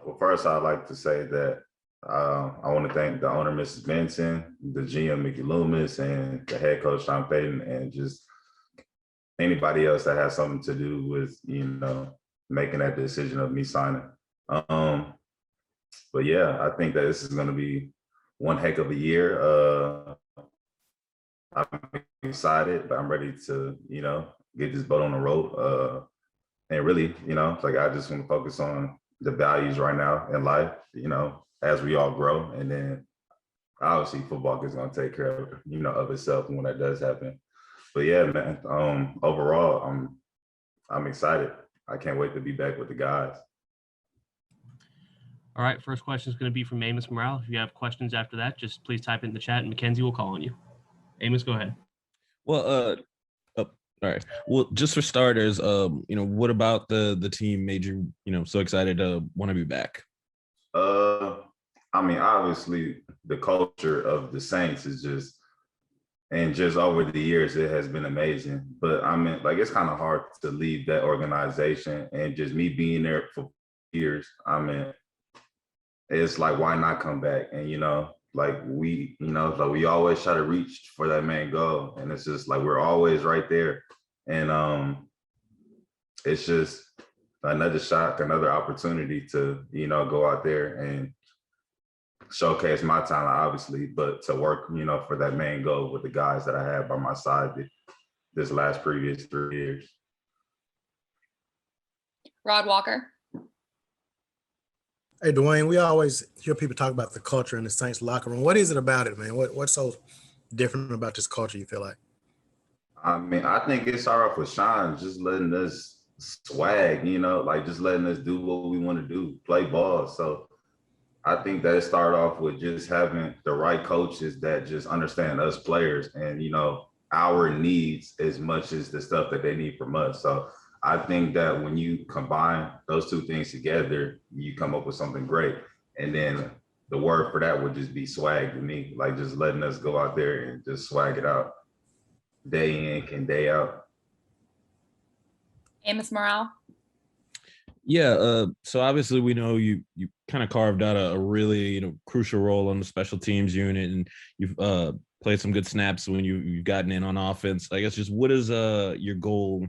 Well, first, I'd like to say that I want to thank the owner, Mrs. Benson, the GM, Mickey Loomis, and the head coach, Sean Payton, and just anybody else that has something to do with, making that decision of me signing. Um, but yeah, I think that this is going to be one heck of a year. I'm excited, but I'm ready to, get this boat on the road. And really, like I just want to focus on the values right now in life, as we all grow. And then obviously football is going to take care of, of itself when that does happen. But yeah, man, overall, I'm excited. I can't wait to be back with the guys. All right, first question is going to be from Amos Morale. If you have questions after that, just please type it in the chat and Mackenzie will call on you. Amos, go ahead. Well, all right. Well, just for starters, what about the team made you, so excited to want to be back? Obviously the culture of the Saints is just over the years, it has been amazing. But it's kind of hard to leave that organization, and just me being there for years. It's like, why not come back? And, we always try to reach for that main goal. And it's just like, we're always right there. And it's just another shot, another opportunity to, go out there and showcase my talent, obviously, but to work, for that main goal with the guys that I had by my side this previous 3 years. Rod Walker. Hey, Dwayne, we always hear people talk about the culture in the Saints locker room. What is it about it, man? What's so different about this culture, you feel like? I think it started off with Sean, just letting us swag, just letting us do what we want to do, play ball. So I think that it started off with just having the right coaches that just understand us players and, our needs as much as the stuff that they need from us. So I think that when you combine those two things together, you come up with something great. And then the word for that would just be swag to me, like just letting us go out there and just swag it out day in and day out. Amos Morale. Yeah, so obviously we know you kind of carved out a really crucial role on the special teams unit, and you've played some good snaps when you've gotten in on offense. I guess just what is your goal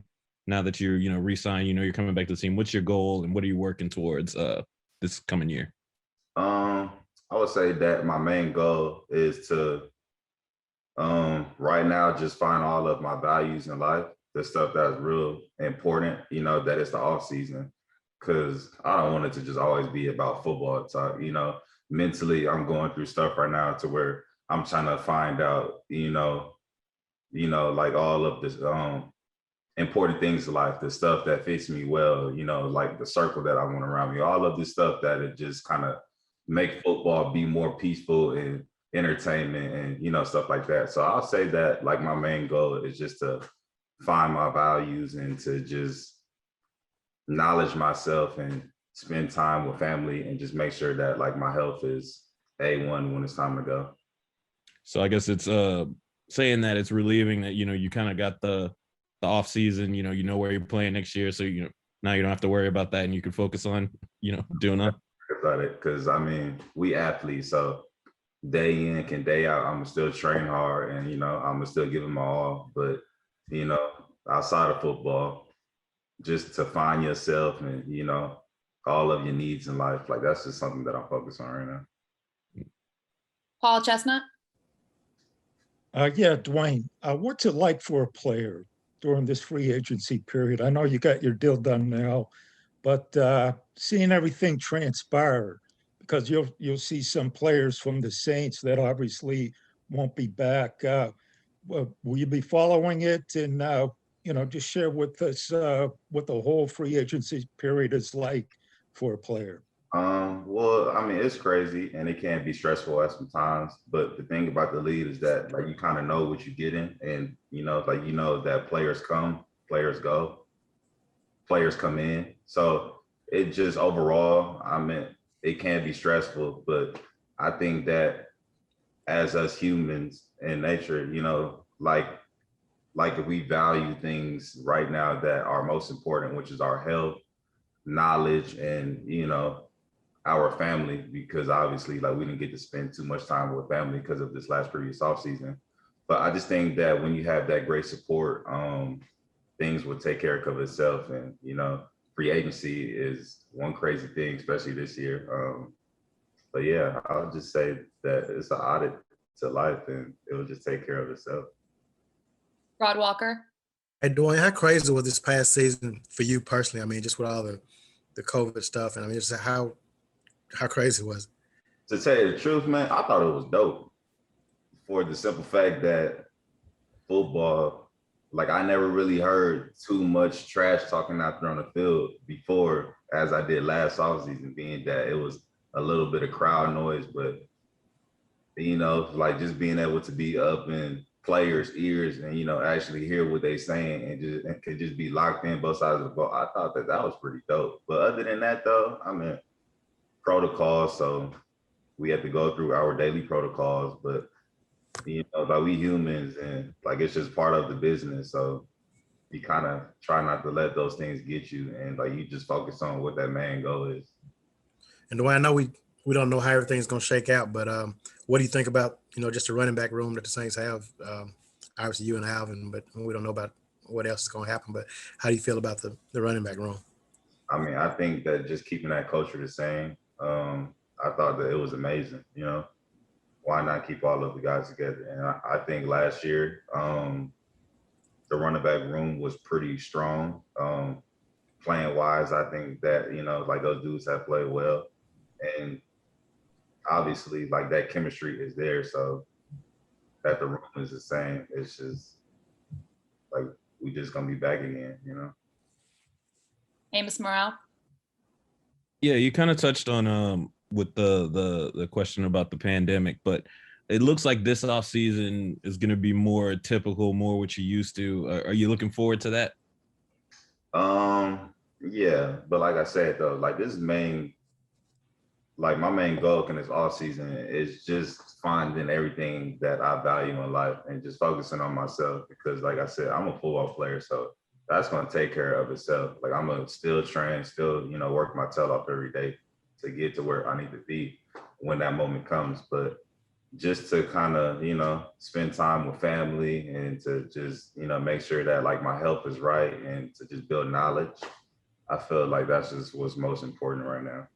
now that you're re-signed, you're coming back to the team? What's your goal and what are you working towards this coming year? I would say that my main goal is to right now just find all of my values in life, the stuff that's real important, that it's the off season. Because I don't want it to just always be about football talk. Mentally, I'm going through stuff right now to where I'm trying to find out, like all of this important things in life, the stuff that fits me well, like the circle that I want around me, all of this stuff that it just kind of make football be more peaceful and entertainment and, stuff like that. So I'll say that like my main goal is just to find my values and to just knowledge myself and spend time with family and just make sure that like my health is A1 when it's time to go. So I guess it's saying that it's relieving that, you kind of got the off season, you know where you're playing next year. So, now you don't have to worry about that and you can focus on, doing that. About it. Cause we athletes, so day in and day out, I'm still train hard and, I'm still give them my all, but outside of football, just to find yourself and, all of your needs in life. Like that's just something that I'm focused on right now. Paul Chestnut. Yeah, Dwayne, what's it like for a player during this free agency period? I know you got your deal done now, but seeing everything transpire, because you'll see some players from the Saints that obviously won't be back. Will you be following it and just share with us what the whole free agency period is like for a player? Well, it's crazy and it can be stressful at some times, but the thing about the league is that like you kind of know what you're getting, and that players come, players go, players come in. So it just overall, it can be stressful, but I think that as us humans in nature, like if we value things right now that are most important, which is our health, knowledge, and our family, because obviously like we didn't get to spend too much time with family because of this last previous off season. But I just think that when you have that great support, things will take care of itself. And free agency is one crazy thing, especially this year. But yeah, I'll just say that it's an audit to life, and it will just take care of itself. Rod Walker. Hey, Dwayne, how crazy was this past season for you personally? I mean, just with all the COVID stuff, and I mean, just how crazy was it? To tell you the truth, man, I thought it was dope for the simple fact that football, like I never really heard too much trash talking out there on the field before as I did last offseason, being that it was a little bit of crowd noise, but like just being able to be up in players' ears and actually hear what they saying and could just be locked in both sides of the ball. I thought that was pretty dope. But other than that, though, I mean, protocols. So we have to go through our daily protocols, but like we humans and like it's just part of the business. So you kind of try not to let those things get you, and like you just focus on what that main goal is. And Dwayne, I know we don't know how everything's going to shake out, but what do you think about just the running back room that the Saints have? Obviously, you and Alvin, but we don't know about what else is going to happen. But how do you feel about the running back room? I mean, I think that just keeping that culture the same. I thought that it was amazing. Why not keep all of the guys together? And I think last year, the running back room was pretty strong. Playing wise, I think that, like those dudes have played well. And obviously, like that chemistry is there. So that the room is the same. It's just like we just gonna be back again, Amos Morale. Yeah, you kind of touched on with the question about the pandemic, but it looks like this off season is going to be more typical, more what you're used to. Are you looking forward to that? Yeah, but like I said though, like my main goal in this off season is just finding everything that I value in life and just focusing on myself, because like I said, I'm a football player, so that's going to take care of itself. Like I'm gonna still train, still work my tail off every day to get to where I need to be when that moment comes. But just to kind of spend time with family and to just make sure that like my health is right and to just build knowledge, I feel like that's just what's most important right now.